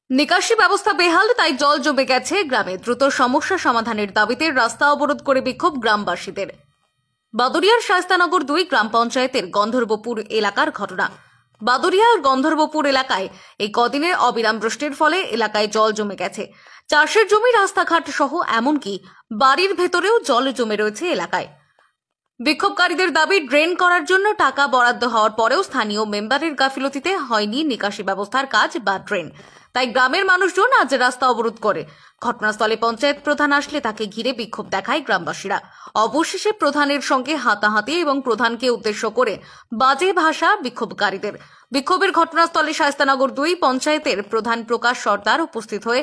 নিকাশি ব্যবস্থা বেহাল, তাই জল জমে গেছে গ্রামে। দ্রুত সমস্যা সমাধানের দাবিতে রাস্তা অবরোধ করে বিক্ষোভ গ্রামবাসীদের। বাদুরিয়ার শায়স্তানগর 2 গ্রাম পঞ্চায়েতের গন্ধর্বপুর এলাকার ঘটনা। বাদুরিয়ার গন্ধর্বপুর এলাকায় এই কদিনের অবিরাম বৃষ্টির ফলে এলাকায় জল জমে গেছে। চাষের জমি, রাস্তাঘাট সহ এমনকি বাড়ির ভেতরেও জল জমে রয়েছে এলাকায়। বিক্ষোভকারীদের দাবি, ড্রেন করার জন্য টাকা বরাদ্দ হওয়ার পরেও স্থানীয় মেম্বারের গাফিলতিতে হয়নি নিকাশি ব্যবস্থার কাজ বা ড্রেন। তাই গ্রামের মানুষজন আজ রাস্তা অবরোধ করে। ঘটনাস্থলে পঞ্চায়েত প্রধান আসলে তাকে ঘিরে বিক্ষোভ দেখায় গ্রামবাসীরা। অবশেষে প্রধানের সঙ্গে হাতাহাতি এবং প্রধানকে উদ্দেশ্য করে বাজে ভাষা বিক্ষোভকারীদের। বিক্ষোভের ঘটনাস্থলে শায়স্তানগর 2 পঞ্চায়েতের প্রধান প্রকাশ সর্দার উপস্থিত হয়ে